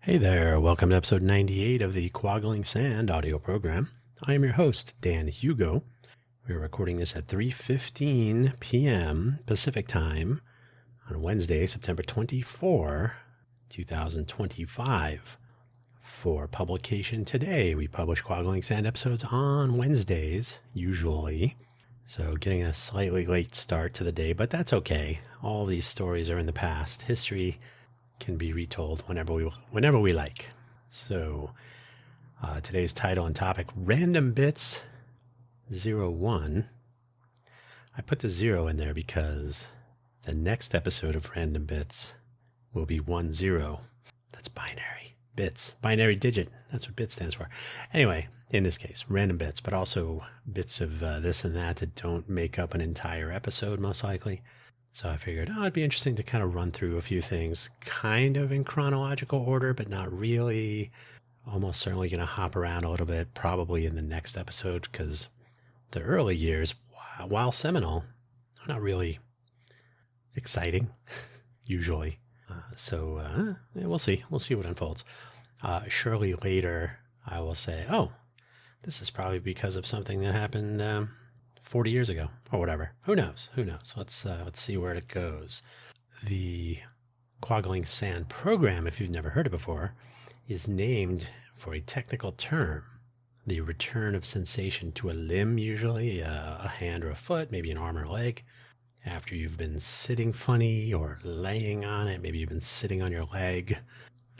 Hey there, welcome to episode 98 of the Quaggling Sand audio program. I am your host, Dan Hugo. We're recording this at 3:15 p.m. Pacific Time on Wednesday, September 24, 2025. For publication today, we publish Quaggling Sand episodes on Wednesdays, usually. So getting a slightly late start to the day, but that's okay. All these stories are in the past. History can be retold whenever we like. So today's title and topic, Random Bits 01. I put the 0 in there because the next episode of Random Bits will be 10. That's binary bits, binary digit. That's what bit stands for. Anyway, in this case, random bits, but also bits of this and that don't make up an entire episode, most likely. So I figured, it'd be interesting to kind of run through a few things kind of in chronological order, but not really. Almost certainly going to hop around a little bit, probably in the next episode, because the early years, while seminal, are not really exciting, usually. So we'll see. We'll see what unfolds. Surely later, I will say, this is probably because of something that happened 40 years ago or whatever. Who knows? Let's see where it goes. The Quaggling Sand program, if you've never heard it before, is named for a technical term, the return of sensation to a limb, usually a hand or a foot, maybe an arm or a leg, after you've been sitting funny or laying on it. Maybe you've been sitting on your leg,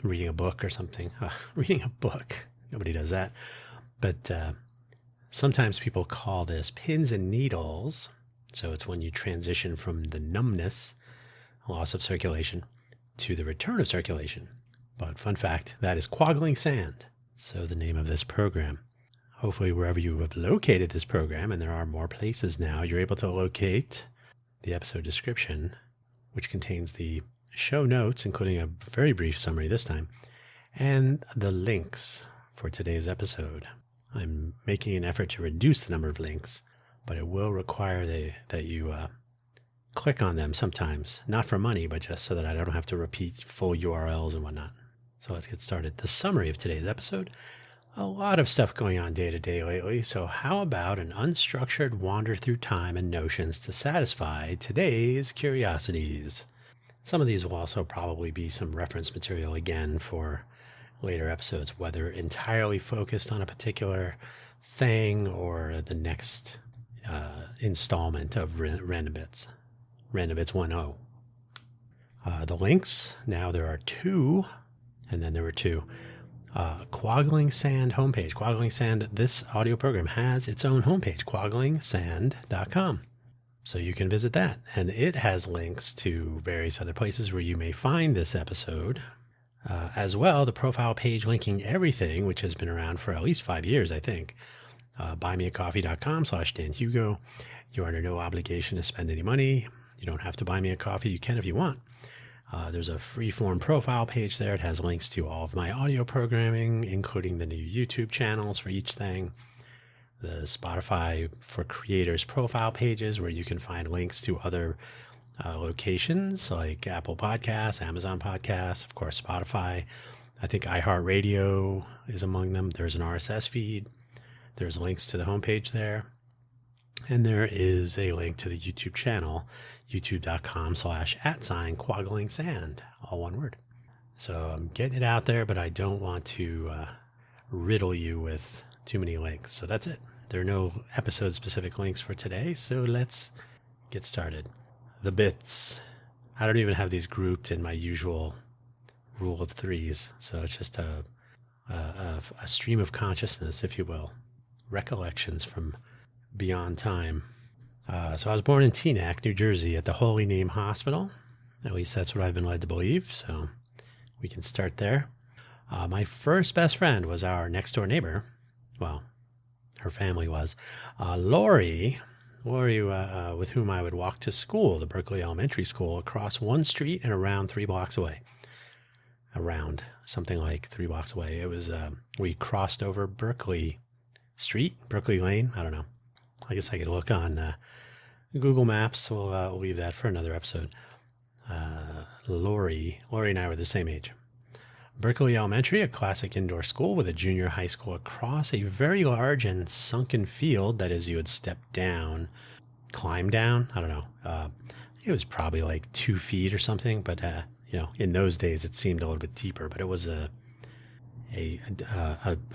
reading a book or something. Reading a book. Nobody does that. But sometimes people call this pins and needles. So it's when you transition from the numbness, loss of circulation, to the return of circulation. But fun fact, that is Quaggling Sand. So the name of this program. Hopefully wherever you have located this program, and there are more places now, you're able to locate the episode description, which contains the show notes, including a very brief summary this time, and the links for today's episode. I'm making an effort to reduce the number of links, but it will require that you click on them sometimes, not for money, but just so that I don't have to repeat full URLs and whatnot. So let's get started. The summary of today's episode. A lot of stuff going on day to day lately, so how about an unstructured wander through time and notions to satisfy today's curiosities? Some of these will also probably be some reference material again for later episodes, whether entirely focused on a particular thing or the next installment of Random Bits. Random Bits 1.0. The links, now there are two, and then there were two. Quaggling Sand homepage. Quaggling Sand, this audio program has its own homepage, quagglingsand.com. So you can visit that. And it has links to various other places where you may find this episode. As well, the profile page linking everything, which has been around for at least 5 years, I think. buymeacoffee.com/DanHugo. You're under no obligation to spend any money. You don't have to buy me a coffee. You can if you want. There's a free-form profile page there. It has links to all of my audio programming, including the new YouTube channels for each thing. The Spotify for Creators profile pages where you can find links to other locations like Apple Podcasts, Amazon Podcasts, of course, Spotify. I think iHeartRadio is among them. There's an RSS feed. There's links to the homepage there. And there is a link to the YouTube channel, youtube.com/@quagglingsand, all one word. So I'm getting it out there, but I don't want to riddle you with too many links. So that's it. There are no episode-specific links for today, so let's get started. The bits. I don't even have these grouped in my usual rule of threes, so it's just a stream of consciousness, if you will. Recollections from beyond time. So I was born in Teaneck, New Jersey, at the Holy Name Hospital. At least that's what I've been led to believe, so we can start there. My first best friend was our next-door neighbor. Well, her family was. Lori, with whom I would walk to school, the Berkeley Elementary School, across one street and around 3 blocks away. Around, something like 3 blocks away. It was, we crossed over Berkeley Street, Berkeley Lane, I don't know. I guess I could look on Google Maps. We'll leave that for another episode. Lori and I were the same age. Berkeley Elementary, a classic indoor school with a junior high school across a very large and sunken field. That is, you would step down, climb down. I don't know. It was probably like 2 feet or something, but in those days it seemed a little bit deeper. But it was a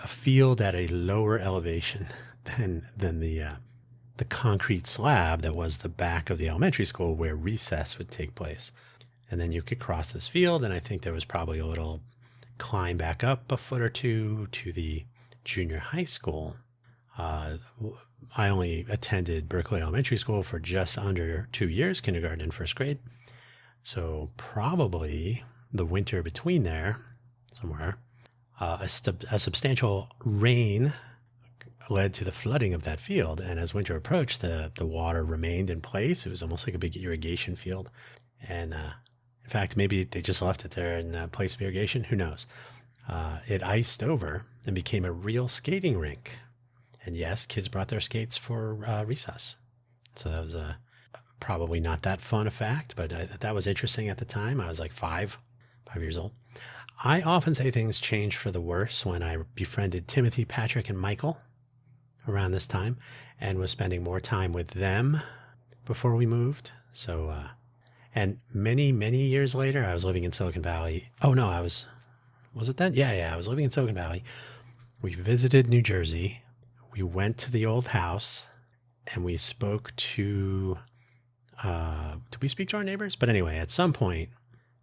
field at a lower elevation than the concrete slab that was the back of the elementary school where recess would take place. And then you could cross this field, and I think there was probably a little climb back up a foot or two to the junior high school. I only attended Berkeley Elementary School for just under 2 years, kindergarten and first grade. So probably the winter between there, somewhere, a substantial rain led to the flooding of that field. And as winter approached, the water remained in place. It was almost like a big irrigation field. And in fact, maybe they just left it there in place of irrigation. Who knows? It iced over and became a real skating rink. And yes, kids brought their skates for recess. So that was probably not that fun a fact, but that was interesting at the time. I was like 5 years old. I often say things changed for the worse when I befriended Timothy, Patrick, and Michael around this time and was spending more time with them before we moved. So, and many, many years later, I was living in Silicon Valley. Oh, no, was it then? Yeah, I was living in Silicon Valley. We visited New Jersey. We went to the old house and we spoke to, did we speak to our neighbors? But anyway, at some point,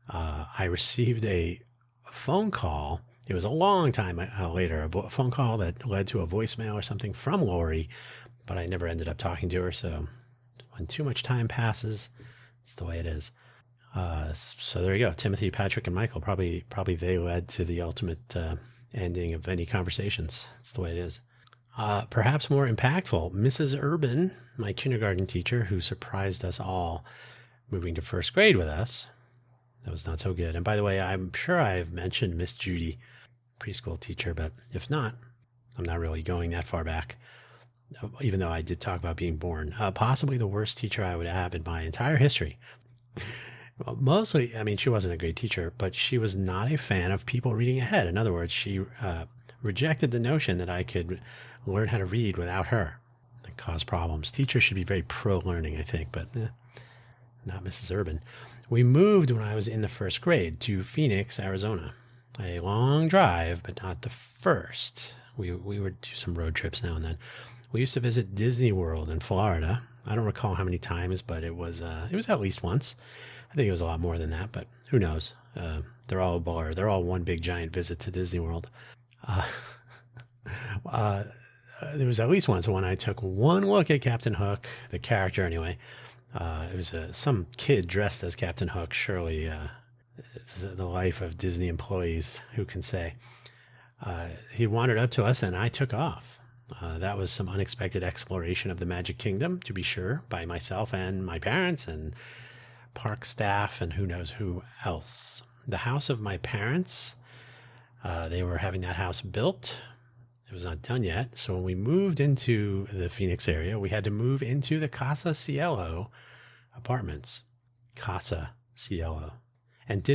I received a phone call. It was a long time later, a phone call that led to a voicemail or something from Lori, but I never ended up talking to her. So when too much time passes, it's the way it is. So there you go. Timothy, Patrick, and Michael, probably they led to the ultimate ending of any conversations. It's the way it is. Perhaps more impactful, Mrs. Urban, my kindergarten teacher, who surprised us all moving to first grade with us. That was not so good. And by the way, I'm sure I've mentioned Miss Judy, preschool teacher, but if not, I'm not really going that far back, even though I did talk about being born. Possibly the worst teacher I would have in my entire history. Well, mostly, I mean, she wasn't a great teacher, but she was not a fan of people reading ahead. In other words, she rejected the notion that I could learn how to read without her. It caused problems. Teachers should be very pro-learning, I think, but not Mrs. Urban. We moved when I was in the first grade to Phoenix, Arizona. A long drive, but not the first. We would do some road trips now and then. We used to visit Disney World in Florida. I don't recall how many times, but it was at least once. I think it was a lot more than that, but who knows? They're all a blur. They're all one big giant visit to Disney World. There was at least once when I took one look at Captain Hook, the character anyway. It was some kid dressed as Captain Hook. Surely the life of Disney employees, who can say? He wandered up to us and I took off. That was some unexpected exploration of the Magic Kingdom, to be sure, by myself and my parents and park staff and who knows who else. The house of my parents, they were having that house built. It was not done yet. So when we moved into the Phoenix area, we had to move into the Casa Cielo apartments. Casa Cielo. And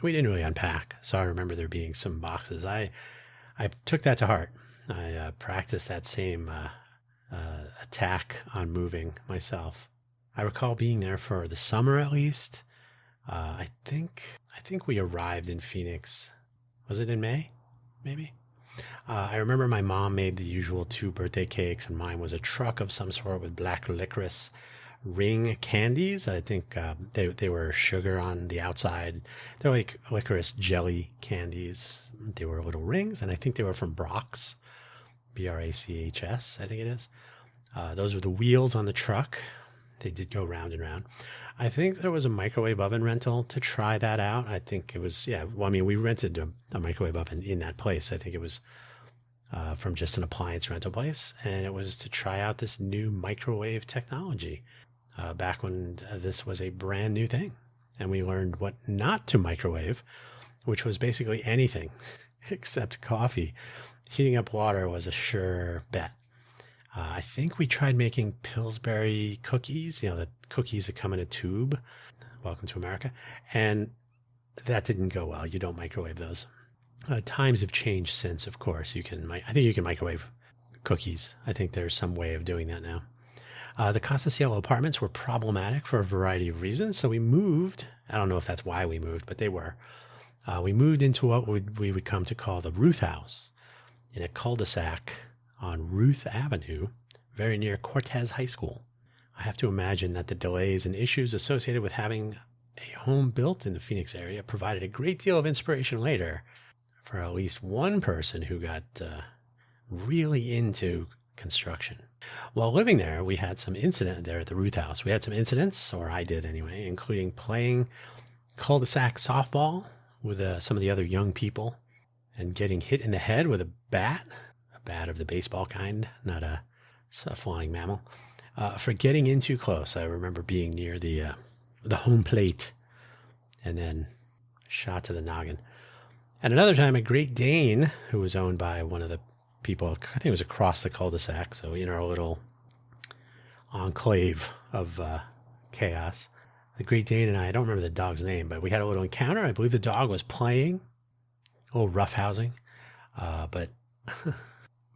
we didn't really unpack. So I remember there being some boxes. I took that to heart. I practiced that same attack on moving myself. I recall being there for the summer at least. I think we arrived in Phoenix. Was it in May? Maybe. I remember my mom made the usual 2 birthday cakes, and mine was a truck of some sort with black licorice ring candies. I think they were sugar on the outside. They're like licorice jelly candies. They were little rings, and I think they were from Brock's, Brachs, I think it is. Those were the wheels on the truck. They did go round and round. I think there was a microwave oven rental to try that out. I think it was, we rented a microwave oven in that place. I think it was from just an appliance rental place. And it was to try out this new microwave technology back when this was a brand new thing. And we learned what not to microwave, which was basically anything except coffee. Heating up water was a sure bet. I think we tried making Pillsbury cookies, the cookies that come in a tube. Welcome to America. And that didn't go well. You don't microwave those. Times have changed since, of course. I think you can microwave cookies. I think there's some way of doing that now. The Casa Cielo apartments were problematic for a variety of reasons, so we moved. I don't know if that's why we moved, but they were. We moved into what we would come to call the Ruth House in a cul-de-sac on Ruth Avenue, very near Cortez High School. I have to imagine that the delays and issues associated with having a home built in the Phoenix area provided a great deal of inspiration later for at least one person who got really into construction. While living there, we had some incident there at the Ruth House. We had some incidents, or I did anyway, including playing cul-de-sac softball with some of the other young people and getting hit in the head with a bat of the baseball kind, not a flying mammal, for getting in too close. I remember being near the home plate and then shot to the noggin. And another time, a Great Dane, who was owned by one of the people, I think it was across the cul-de-sac, so in our little enclave of chaos. The Great Dane and I don't remember the dog's name, but we had a little encounter. I believe the dog was playing, a little roughhousing, but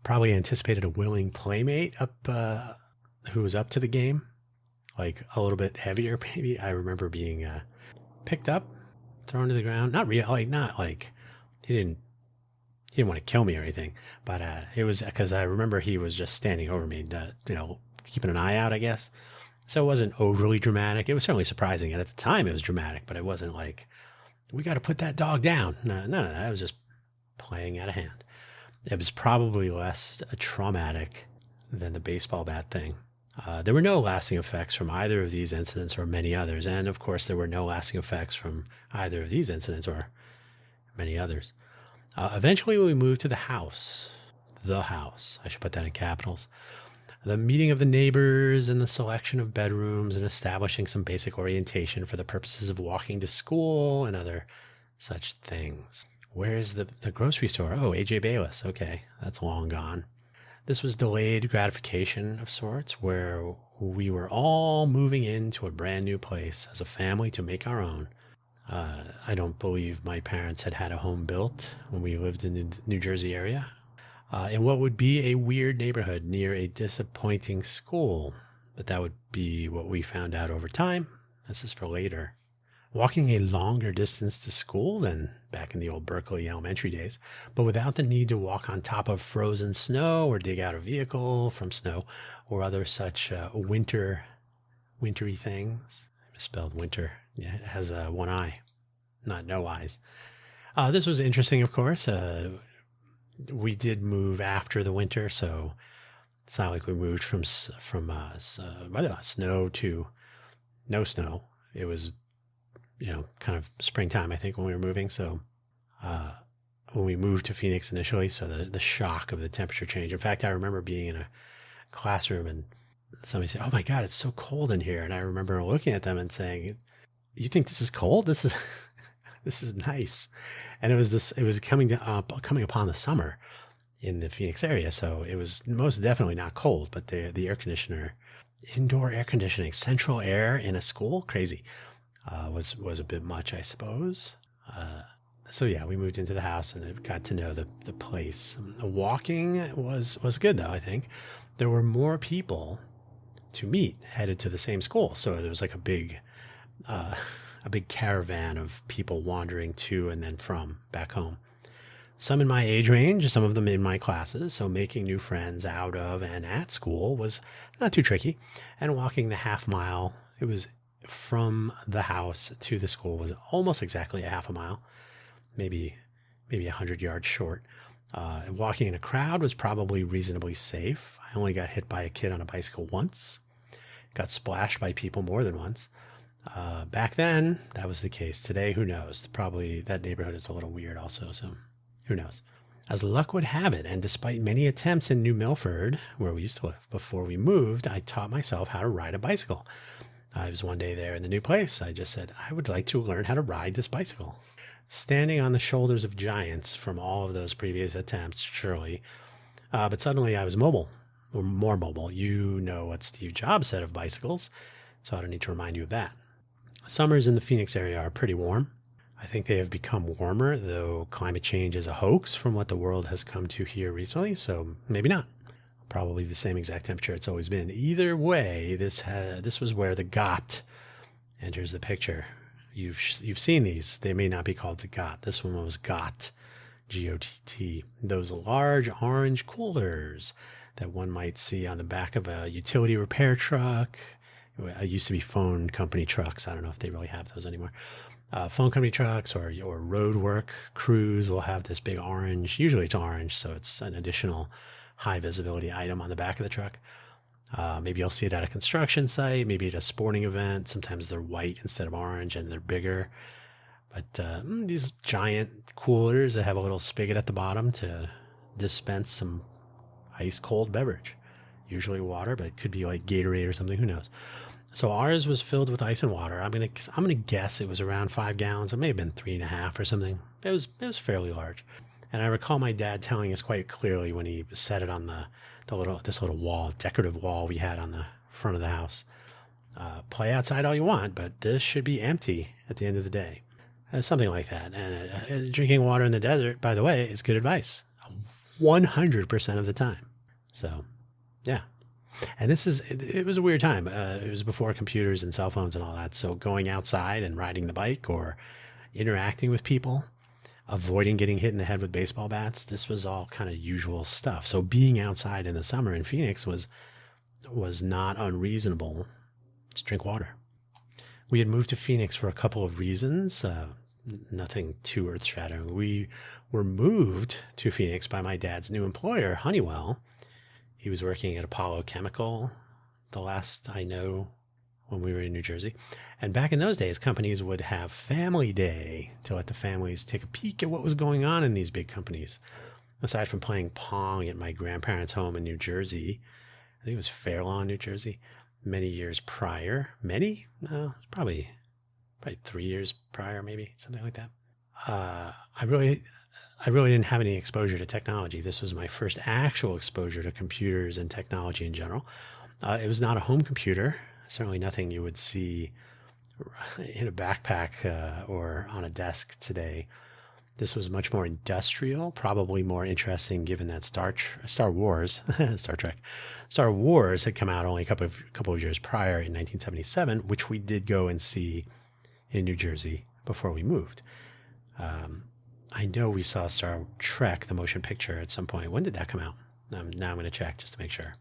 probably anticipated a willing playmate who was up to the game, like a little bit heavier, maybe. I remember being picked up, thrown to the ground. Not like he didn't want to kill me or anything, but it was because I remember he was just standing over me, keeping an eye out, I guess. So it wasn't overly dramatic. It was certainly surprising, and at the time it was dramatic, but it wasn't like, we got to put that dog down. No, that was just playing out of hand. It was probably less traumatic than the baseball bat thing. There were no lasting effects from either of these incidents or many others, and of course there were no lasting effects from either of these incidents or many others. Eventually we moved to the house. I should put that in capitals. The meeting of the neighbors and the selection of bedrooms and establishing some basic orientation for the purposes of walking to school and other such things. Where's the grocery store? Oh, AJ Bayless. Okay, that's long gone. This was delayed gratification of sorts, where we were all moving into a brand new place as a family to make our own. I don't believe my parents had a home built when we lived in the New Jersey area, in what would be a weird neighborhood near a disappointing school. But that would be what we found out over time. This is for later. Walking a longer distance to school than back in the old Berkeley elementary days, but without the need to walk on top of frozen snow or dig out a vehicle from snow or other such wintry things. I misspelled winter. Yeah, it has one eye, not no eyes. This was interesting, of course. We did move after the winter, so it's not like we moved from snow to no snow. It was kind of springtime, I think, when we were moving. So when we moved to Phoenix initially, so the shock of the temperature change. In fact, I remember being in a classroom and somebody said, "Oh my God, it's so cold in here." And I remember looking at them and saying, "You think this is cold? This is this is nice." And it was coming upon the summer in the Phoenix area, so it was most definitely not cold. But the air conditioner, indoor air conditioning, central air in a school, crazy. Was a bit much, I suppose. So yeah, we moved into the house and got to know the place. Walking was good though. I think there were more people to meet headed to the same school, so there was like a big caravan of people wandering to and then from back home. Some in my age range, some of them in my classes. So making new friends out of and at school was not too tricky. And walking the half mile, it was from the house to the school was almost exactly a half a mile, maybe 100 yards short. Walking in a crowd was probably reasonably safe. I only got hit by a kid on a bicycle once, got splashed by people more than once. Back then, that was the case. Today, who knows? Probably that neighborhood is a little weird also, so who knows? As luck would have it, and despite many attempts in New Milford, where we used to live before we moved, I taught myself how to ride a bicycle. I was one day there in the new place. I just said, I would like to learn how to ride this bicycle. Standing on the shoulders of giants from all of those previous attempts, surely. But suddenly I was mobile, or more mobile. You know what Steve Jobs said of bicycles, so I don't need to remind you of that. Summers in the Phoenix area are pretty warm. I think they have become warmer, though climate change is a hoax from what the world has come to here recently, so maybe not. Probably the same exact temperature it's always been. Either way, this was where the Got enters the picture. You've seen these. They may not be called the Got. This one was Got, G-O-T-T. Those large orange coolers that one might see on the back of a utility repair truck. It used to be phone company trucks. I don't know if they really have those anymore. Phone company trucks or road work crews will have this big orange. Usually it's orange, so it's an additional high visibility item on the back of the truck. Maybe you'll see it at a construction site, maybe at a sporting event. Sometimes they're white instead of orange and they're bigger. But these giant coolers that have a little spigot at the bottom to dispense some ice cold beverage, usually water, but it could be like Gatorade or something. Who knows? So ours was filled with ice and water. I'm gonna guess it was around 5 gallons. It may have been 3.5 or something. It was fairly large. And I recall my dad telling us quite clearly when he set it on this little wall, decorative wall we had on the front of the house. Play outside all you want, but this should be empty at the end of the day. Something like that. And drinking water in the desert, by the way, is good advice. 100% of the time. So, yeah. And it was a weird time. It was before computers and cell phones and all that. So going outside and riding the bike or interacting with people, avoiding getting hit in the head with baseball bats, this was all kind of usual stuff. So being outside in the summer in Phoenix was not unreasonable. Just drink water. We had moved to Phoenix for a couple of reasons. Nothing too earth-shattering. We were moved to Phoenix by my dad's new employer, Honeywell. He was working at Apollo Chemical, the last I know, when we were in New Jersey. And back in those days, companies would have family day to let the families take a peek at what was going on in these big companies. Aside from playing Pong at my grandparents' home in New Jersey, I think it was Fair Lawn, New Jersey, many years prior. Many? No, probably 3 years prior, maybe, something like that. I really didn't have any exposure to technology. This was my first actual exposure to computers and technology in general. It was not a home computer, certainly nothing you would see in a backpack or on a desk today. This was much more industrial, probably more interesting given that Star Wars, Star Wars had come out only a couple of years prior in 1977, which we did go and see in New Jersey before we moved. I know we saw Star Trek, the motion picture, at some point. When did that come out? Now I'm going to check just to make sure.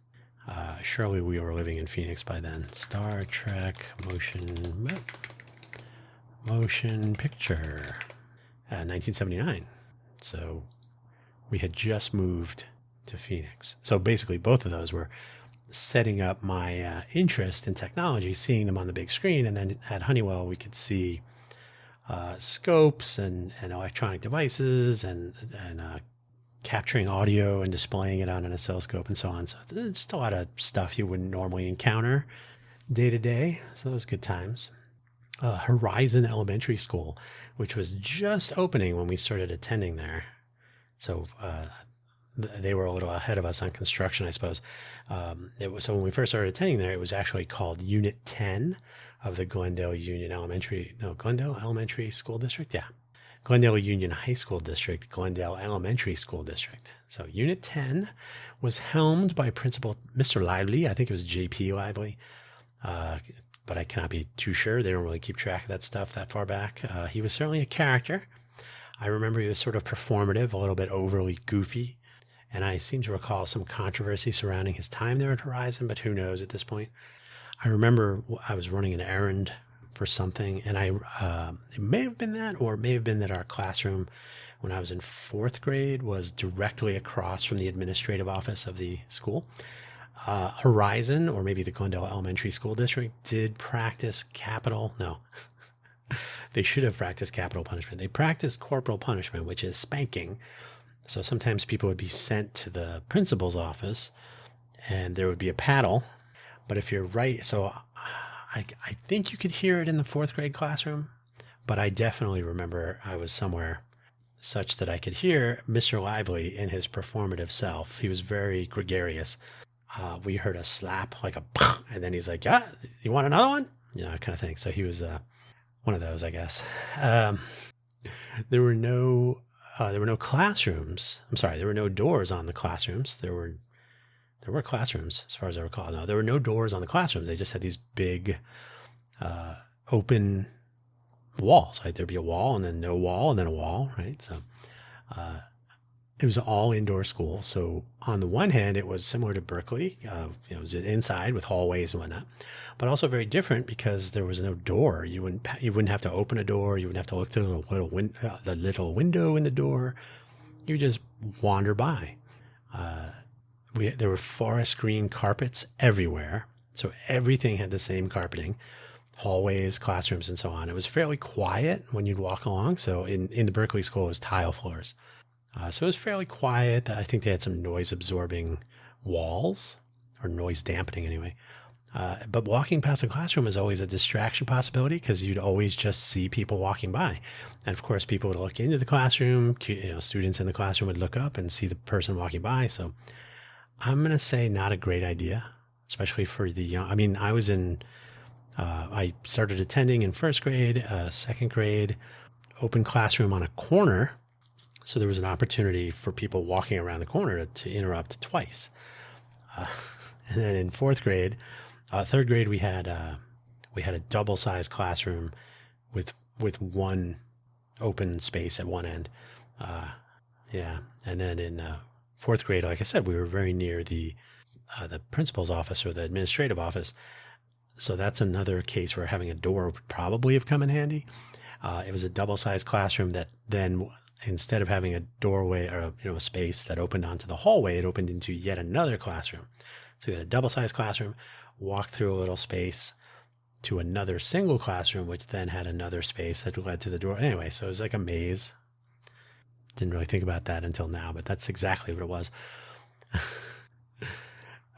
Surely we were living in Phoenix by then. Star Trek motion picture, 1979. So we had just moved to Phoenix. So basically both of those were setting up my interest in technology, seeing them on the big screen. And then at Honeywell, we could see scopes and electronic devices and capturing audio and displaying it on an oscilloscope and so on. So just a lot of stuff you wouldn't normally encounter day to day. So those good times. Horizon Elementary School, which was just opening when we started attending there. So they were a little ahead of us on construction, I suppose. So when we first started attending there, it was actually called Unit 10 of the Glendale Elementary School District. Yeah. Glendale Union High School District, Glendale Elementary School District. So Unit 10 was helmed by Principal Mr. Lively. I think it was J.P. Lively. But I cannot be too sure. They don't really keep track of that stuff that far back. He was certainly a character. I remember he was sort of performative, a little bit overly goofy. And I seem to recall some controversy surrounding his time there at Horizon, but who knows at this point. I remember I was running an errand for something, and it may have been that, or it may have been that our classroom when I was in 4th grade was directly across from the administrative office of the school. Horizon, or maybe the Glendale Elementary School District, did practice they should have practiced capital punishment. They practiced corporal punishment, which is spanking. So sometimes people would be sent to the principal's office and there would be a paddle. But if you're right, so I think you could hear it in the 4th grade classroom, but I definitely remember I was somewhere such that I could hear Mr. Lively in his performative self. He was very gregarious. We heard a slap, like a, and then he's like, yeah, you want another one? You know, kind of thing. So he was one of those, I guess. There were no classrooms. I'm sorry, there were no doors on the classrooms. There were classrooms, as far as I recall. No, there were no doors on the classrooms. They just had these big open walls. Right? There'd be a wall, and then no wall, and then a wall. Right. So it was all indoor school. So on the one hand, it was similar to Berkeley. It was inside with hallways and whatnot, but also very different because there was no door. You wouldn't have to open a door. You wouldn't have to look through the little window in the door. You just wander by. There were forest green carpets everywhere, so everything had the same carpeting. Hallways, classrooms, and so on. It was fairly quiet when you'd walk along. So in the Berkeley school, it was tile floors. So it was fairly quiet. I think they had some noise absorbing walls, or noise dampening anyway. But walking past a classroom is always a distraction possibility because you'd always just see people walking by. And of course, people would look into the classroom. Students in the classroom would look up and see the person walking by. So I'm going to say not a great idea, especially for the young. I mean, I started attending in first grade, second grade, open classroom on a corner. So there was an opportunity for people walking around the corner to interrupt twice. And then in third grade, we had a double-sized classroom with one open space at one end. And then in fourth grade, like I said, we were very near the principal's office or the administrative office. So that's another case where having a door would probably have come in handy. It was a double-sized classroom that then, instead of having a doorway or a space that opened onto the hallway, it opened into yet another classroom. So you had a double-sized classroom, walked through a little space to another single classroom, which then had another space that led to the door. Anyway, so it was like a maze. Didn't really think about that until now, but that's exactly what it was.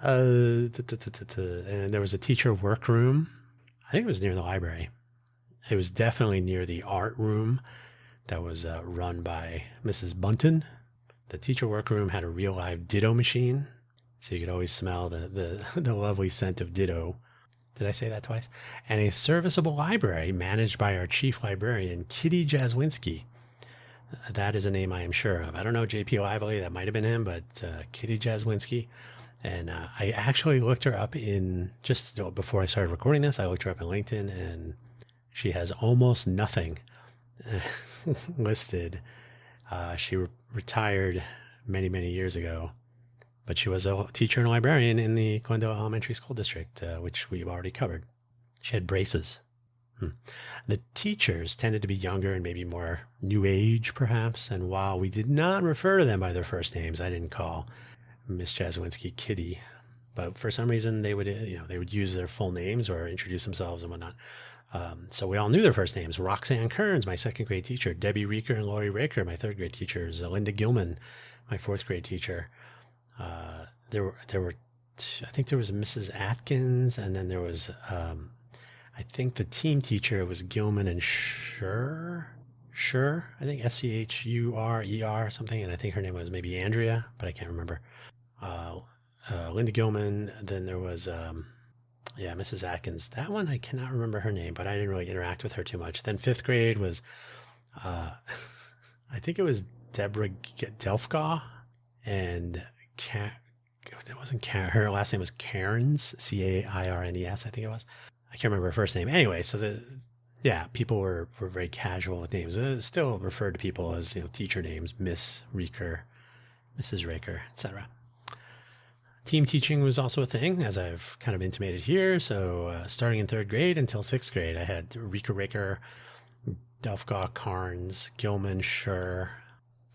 And there was a teacher workroom. I think it was near the library. It was definitely near the art room that was run by Mrs. Bunton. The teacher workroom had a real live Ditto machine, so you could always smell the lovely scent of Ditto. Did I say that twice? And a serviceable library managed by our chief librarian, Kitty Jaswinski. That is a name I am sure of. I don't know J.P. Lively, that might have been him, but Kitty Jaswinski. And I actually looked her up before I started recording this, I looked her up in LinkedIn, and she has almost nothing listed. She retired many, many years ago, but she was a teacher and a librarian in the Glendale Elementary School District, which we've already covered. She had braces. The teachers tended to be younger and maybe more new age, perhaps. And while we did not refer to them by their first names, I didn't call Miss Jaswinski Kitty. But for some reason, they would use their full names or introduce themselves and whatnot. So we all knew their first names. Roxanne Kearns, my second grade teacher. Debbie Reeker and Lori Raker, my third grade teachers. Linda Gilman, my fourth grade teacher. There were, I think there was Mrs. Atkins, and then there was, I think the team teacher was Gilman and Schur, I think Schurer something, and I think her name was maybe Andrea, but I can't remember. Linda Gilman, then there was, Mrs. Atkins. That one, I cannot remember her name, but I didn't really interact with her too much. Then fifth grade was, I think it was Deborah Delfgaw, and it wasn't Karen. Her last name was Cairns, Cairnes, I think it was. I can't remember her first name. Anyway, so people were very casual with names. Still referred to people as teacher names, Miss Reeker, Mrs. Raker, etc. Team teaching was also a thing, as I've kind of intimated here. So starting in third grade until sixth grade, I had Reeker Raker, Delfgaw, Carnes, Gilman, Schur.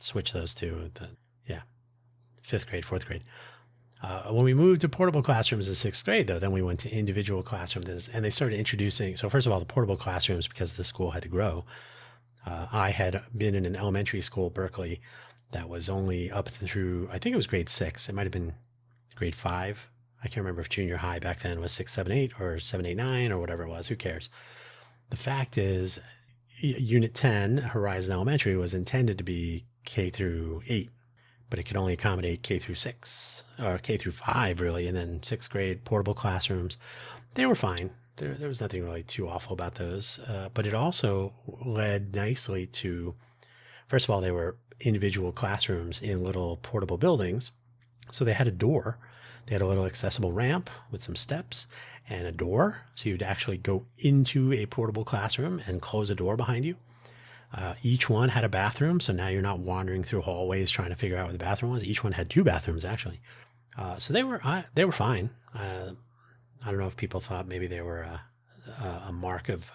Switch those two. Fifth grade, fourth grade. When we moved to portable classrooms in sixth grade, though, then we went to individual classrooms, and they started introducing. So first of all, the portable classrooms, because the school had to grow. I had been in an elementary school, Berkeley, that was only up through, I think it was grade 6. It might have been grade 5. I can't remember if junior high back then was 6, 7, 8 or 7, 8, 9 or whatever it was. Who cares? The fact is, Unit 10, Horizon Elementary, was intended to be K through 8. But it could only accommodate K through 6, or K through 5, really. And then sixth grade, portable classrooms. They were fine. there was nothing really too awful about those. But it also led nicely to, first of all, they were individual classrooms in little portable buildings. So they had a door. They had a little accessible ramp with some steps and a door. So you'd actually go into a portable classroom and close a door behind you. Each one had a bathroom. So now you're not wandering through hallways trying to figure out where the bathroom was. Each one had 2 bathrooms, actually. So they were fine. I don't know if people thought maybe they were a mark of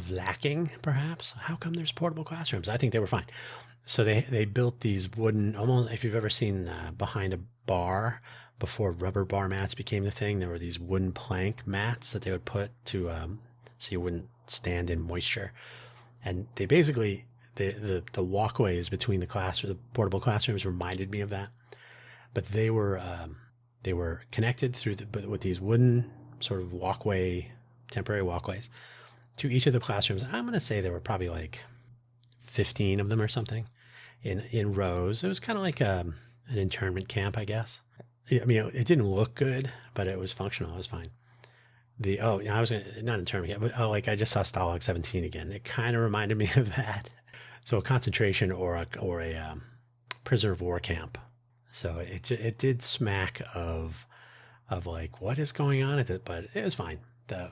lacking, perhaps. How come there's portable classrooms? I think they were fine. So they built these wooden, almost, if you've ever seen behind a bar before rubber bar mats became the thing, there were these wooden plank mats that they would put to so you wouldn't stand in moisture. And they basically the walkways between the portable classrooms reminded me of that. But they were connected with these wooden sort of temporary walkways to each of the classrooms. I'm going to say there were probably like 15 of them or something in rows. It was kind of like an internment camp, I guess. I mean, it didn't look good, but it was functional. It was fine. I was not internment camp, but like I just saw Stalag 17 again. It kind of reminded me of that. So a concentration or a prisoner of war camp. So it did smack of like what is going on at it, but it was fine.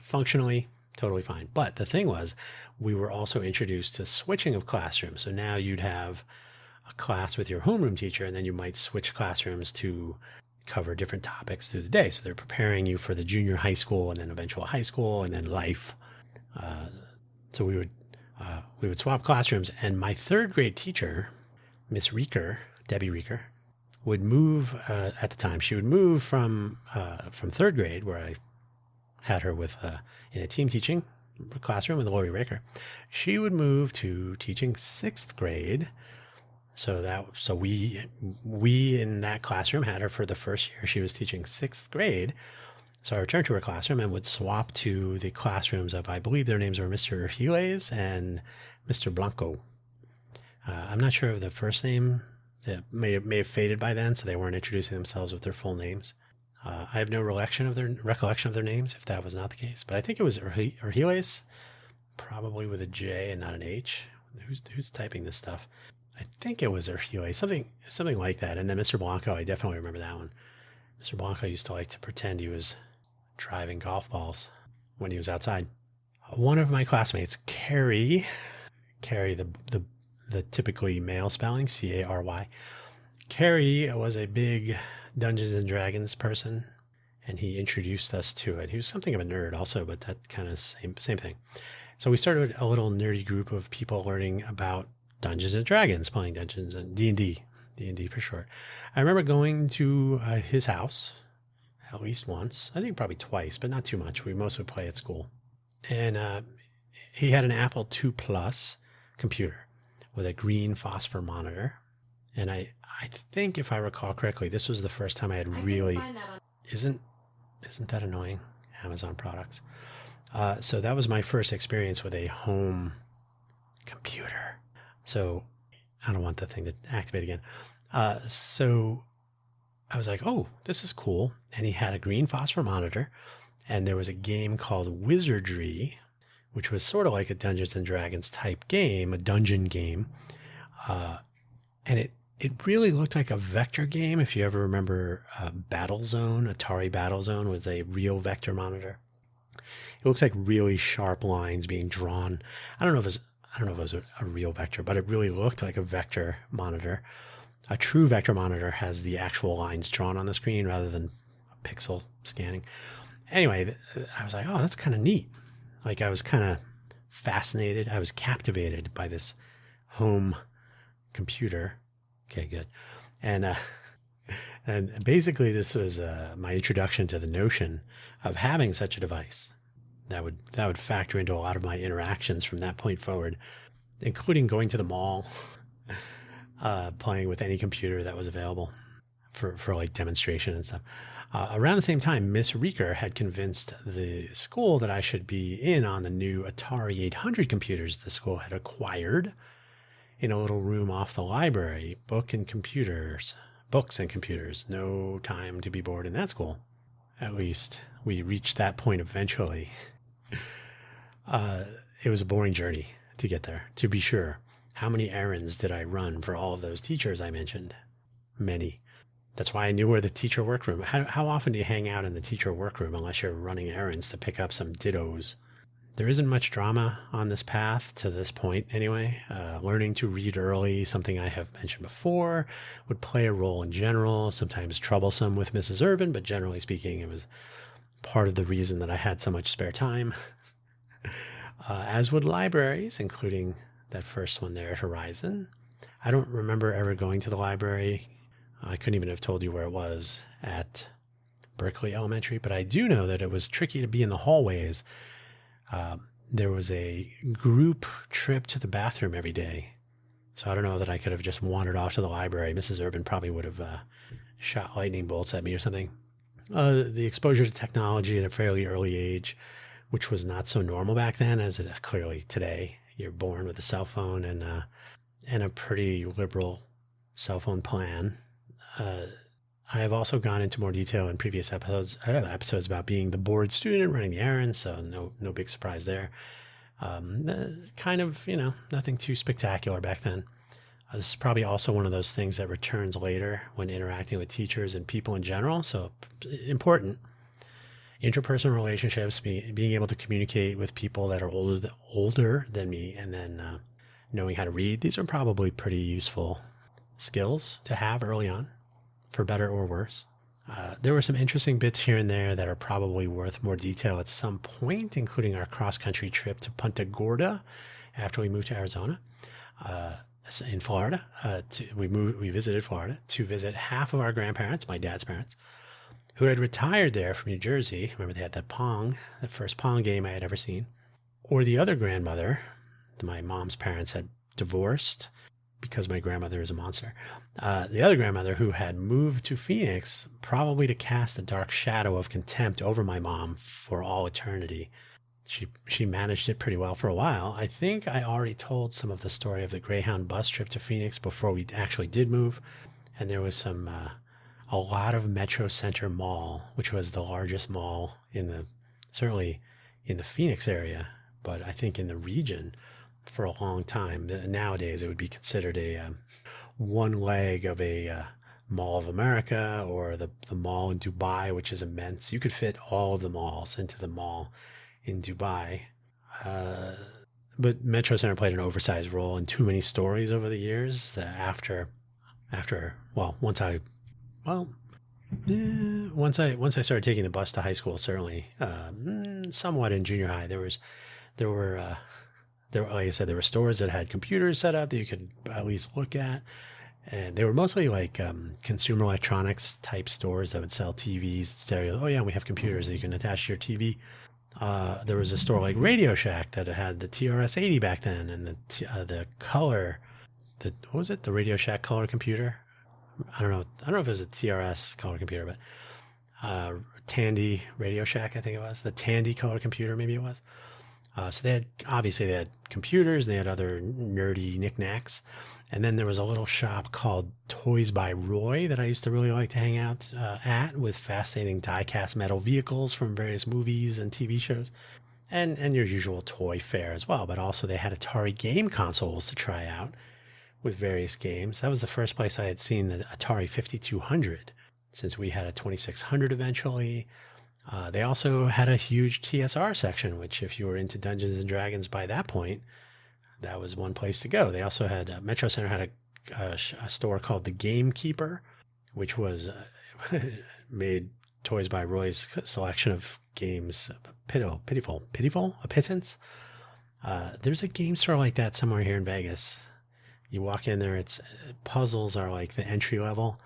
Functionally, totally fine. But the thing was, we were also introduced to switching of classrooms. So now you'd have a class with your homeroom teacher, and then you might switch classrooms to cover different topics through the day. So they're preparing you for the junior high school and then eventual high school and then life. So we would swap classrooms, and my 3rd grade teacher, Miss Reeker, Debbie Reeker, would move at the time. She would move from 3rd grade, where I had her with in a team teaching classroom with Lori Raker. She would move to teaching 6th grade. So we in that classroom had her for the first year. She was teaching 6th grade. So I returned to her classroom and would swap to the classrooms of, I believe their names were Mr. Giles and Mr. Blanco. I'm not sure of the first name. It may have faded by then, so they weren't introducing themselves with their full names. I have no recollection of their names, if that was not the case. But I think it was Urhiles, probably with a J and not an H. Who's typing this stuff? I think it was Urhiles, something like that. And then Mr. Blanco, I definitely remember that one. Mr. Blanco used to like to pretend he was driving golf balls when he was outside. One of my classmates, Carrie, the typically male spelling, Cary. Carrie was a big Dungeons and Dragons person, and he introduced us to it. He was something of a nerd also, but that kind of same thing. So we started a little nerdy group of people learning about Dungeons and Dragons, playing Dungeons and D&D for short. I remember going to his house at least once, I think probably twice, but not too much. We mostly play at school. And he had an Apple II Plus computer with a green phosphor monitor. And I think, if I recall correctly, this was the first time I had really... Isn't that annoying? Amazon products. So that was my first experience with a home computer. So I don't want the thing to activate again. So I was like, oh, this is cool. And he had a green phosphor monitor, and there was a game called Wizardry, which was sort of like a Dungeons and Dragons type game, a dungeon game. And it really looked like a vector game. If you ever remember Battlezone, Atari Battlezone was a real vector monitor. It looks like really sharp lines being drawn. I don't know if it was a real vector, but it really looked like a vector monitor. A true vector monitor has the actual lines drawn on the screen rather than a pixel scanning. Anyway, I was like, oh, that's kind of neat. Like, I was kind of fascinated. I was captivated by this home computer. Okay, good. And basically this was my introduction to the notion of having such a device. That would factor into a lot of my interactions from that point forward, including going to the mall, playing with any computer that was available for like demonstration and stuff. Around the same time, Miss Reeker had convinced the school that I should be in on the new Atari 800 computers the school had acquired in a little room off the library. Books and computers. No time to be bored in that school. At least we reached that point eventually. It was a boring journey to get there, to be sure. How many errands did I run for all of those teachers I mentioned? Many. That's why I knew where the teacher workroom. How often do you hang out in the teacher workroom unless you're running errands to pick up some dittos? There isn't much drama on this path to this point anyway. Learning to read early, something I have mentioned before, would play a role in general, sometimes troublesome with Mrs. Urban, but generally speaking, it was part of the reason that I had so much spare time. As would libraries, including that first one there at Horizon. I don't remember ever going to the library. I couldn't even have told you where it was at Berkeley Elementary, but I do know that it was tricky to be in the hallways. There was a group trip to the bathroom every day. So I don't know that I could have just wandered off to the library. Mrs. Urban probably would have shot lightning bolts at me or something. The exposure to technology at a fairly early age, which was not so normal back then as it clearly today. You're born with a cell phone and a pretty liberal cell phone plan. I have also gone into more detail in previous episodes about being the bored student running the errands, so no big surprise there. Kind of, nothing too spectacular back then. This is probably also one of those things that returns later when interacting with teachers and people in general, so important. Interpersonal relationships, being able to communicate with people that are older than me, and then knowing how to read. These are probably pretty useful skills to have early on, for better or worse. There were some interesting bits here and there that are probably worth more detail at some point, including our cross-country trip to Punta Gorda after we moved to Arizona. In Florida, we visited Florida to visit half of our grandparents, my dad's parents, who had retired there from New Jersey. Remember, they had the first Pong game I had ever seen. Or the other grandmother, my mom's parents had divorced because my grandmother is a monster. The other grandmother who had moved to Phoenix, probably to cast a dark shadow of contempt over my mom for all eternity. She managed it pretty well for a while. I think I already told some of the story of the Greyhound bus trip to Phoenix before we actually did move. And there was a lot of Metro Center Mall, which was the largest mall certainly in the Phoenix area, but I think in the region for a long time. Nowadays, it would be considered one leg of a Mall of America, or the mall in Dubai, which is immense. You could fit all of the malls into the mall in Dubai. But Metro Center played an oversized role in too many stories over the years that once I started taking the bus to high school, certainly, somewhat in junior high, there were, like I said, there were stores that had computers set up that you could at least look at. And they were mostly like consumer electronics type stores that would sell TVs, stereos. Oh yeah, we have computers that you can attach to your TV. There was a store like Radio Shack that had the TRS-80 back then, and the color, what was it? The Radio Shack color computer. I don't know if it was a TRS color computer, but Tandy Radio Shack, I think it was the Tandy color computer. Maybe it was. So they had computers, and they had other nerdy knickknacks. And then there was a little shop called Toys by Roy that I used to really like to hang out at, with fascinating die-cast metal vehicles from various movies and TV shows. And your usual toy fare as well. But also they had Atari game consoles to try out with various games. That was the first place I had seen the Atari 5200, since we had a 2600 eventually. They also had a huge TSR section, which if you were into Dungeons and Dragons by that point, that was one place to go. They also had, Metro Center had a store called the Gamekeeper, which was made Toys by Roy's selection of games pitiful, a pittance. There's a game store like that somewhere here in Vegas. You walk in there, puzzles are like the entry level.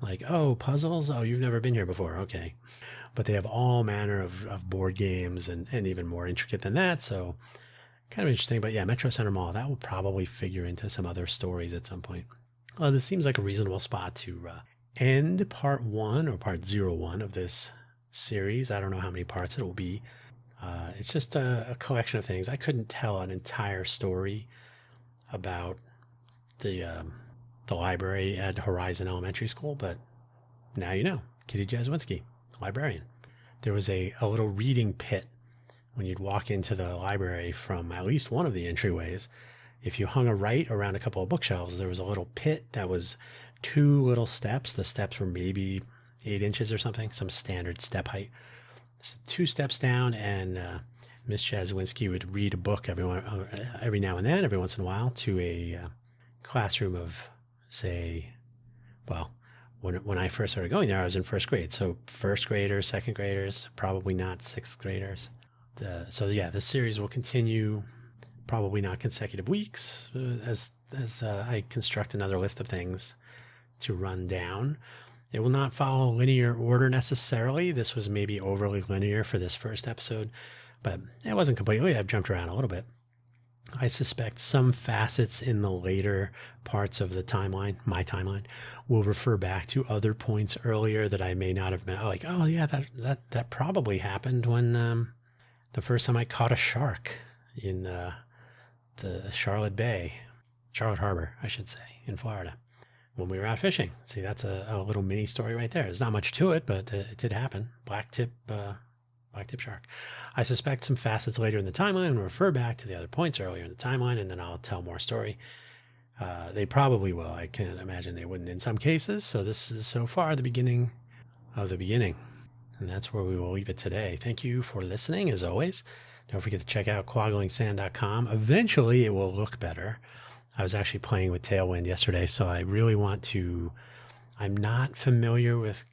Like, oh, puzzles? Oh, you've never been here before. Okay. But they have all manner of board games and even more intricate than that. So kind of interesting. But yeah, Metro Center Mall, that will probably figure into some other stories at some point. This seems like a reasonable spot to end part 1 or part 01 of this series. I don't know how many parts it will be. It's just a collection of things. I couldn't tell an entire story about the library at Horizon Elementary School, but now you know. Kitty Jaswinski, librarian. there was a little reading pit when you'd walk into the library from at least one of the entryways. If you hung a right around a couple of bookshelves, there was a little pit that was 2 little steps. The steps were maybe 8 inches or something, some standard step height. So 2 steps down, and Miss Jasinski would read a book every now and then, every once in a while, to a classroom of, say, well, when I first started going there, I was in first grade. So first graders, second graders, probably not sixth graders. This series will continue, probably not consecutive weeks, as I construct another list of things to run down. It will not follow linear order necessarily. This was maybe overly linear for this first episode, but it wasn't completely. I've jumped around a little bit. I suspect some facets in the later parts of the timeline, my timeline, will refer back to other points earlier that I may not have met. Like, oh yeah, that probably happened when the first time I caught a shark in the Charlotte Harbor, I should say, in Florida, when we were out fishing. See, that's a little mini story right there. There's not much to it, but it did happen. Blacktip shark. I suspect some facets later in the timeline will refer back to the other points earlier in the timeline, and then I'll tell more story. They probably will. I can't imagine they wouldn't in some cases. So this is so far the beginning of the beginning. And that's where we will leave it today. Thank you for listening, as always. Don't forget to check out quaglingsand.com. Eventually, it will look better. I was actually playing with Tailwind yesterday, so I really want to... I'm not familiar with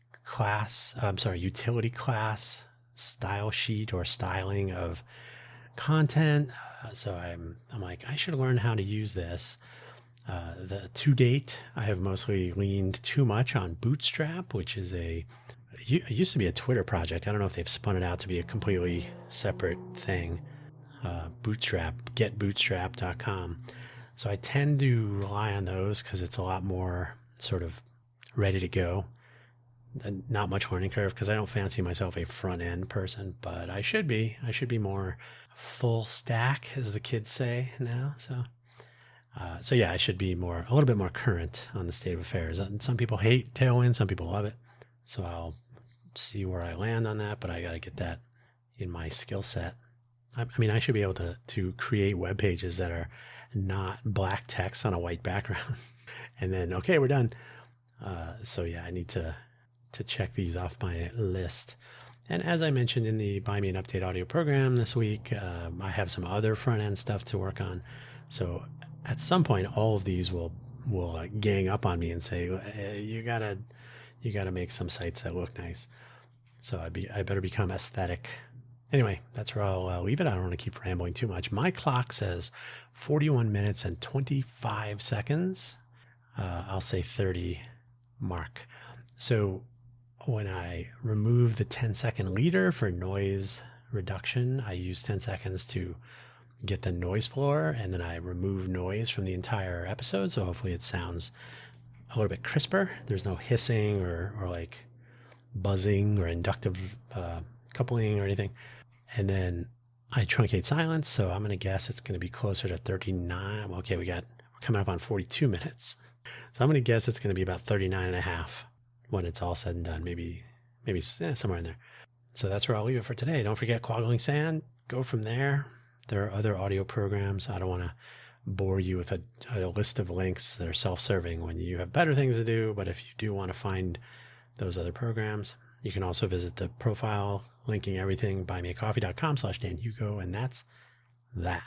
utility class style sheet or styling of content. So I'm like, I should learn how to use this. To date, I have mostly leaned too much on Bootstrap, which is it used to be a Twitter project. I don't know if they've spun it out to be a completely separate thing. Bootstrap, getbootstrap.com. So I tend to rely on those because it's a lot more sort of ready to go. Not much learning curve because I don't fancy myself a front end person, but I should be. I should be more full stack, as the kids say now. So yeah, I should be a little bit more current on the state of affairs. Some people hate Tailwind, some people love it. So I'll see where I land on that, but I got to get that in my skill set. I mean, I should be able to create web pages that are not black text on a white background. And then, okay, we're done. So yeah, I need to check these off my list. And as I mentioned in the Buy Me an Update audio program this week, I have some other front end stuff to work on. So at some point, all of these will gang up on me and say, you gotta make some sites that look nice. So I better become aesthetic. Anyway, that's where I'll leave it. I don't want to keep rambling too much. My clock says 41 minutes and 25 seconds. I'll say 30 mark. So when I remove the 10-second leader for noise reduction, I use 10 seconds to get the noise floor, and then I remove noise from the entire episode. So hopefully it sounds a little bit crisper. There's no hissing or like buzzing or inductive coupling or anything. And then I truncate silence. So I'm going to guess it's going to be closer to 39. Well, okay, we're coming up on 42 minutes. So I'm going to guess it's going to be about 39 and a half when it's all said and done. Maybe somewhere in there. So that's where I'll leave it for today. Don't forget Quaggling Sand. Go from there. There are other audio programs. I don't want to bore you with a list of links that are self-serving when you have better things to do. But if you do want to find those other programs, you can also visit the profile linking everything, buymeacoffee.com/Dan Hugo. And that's that.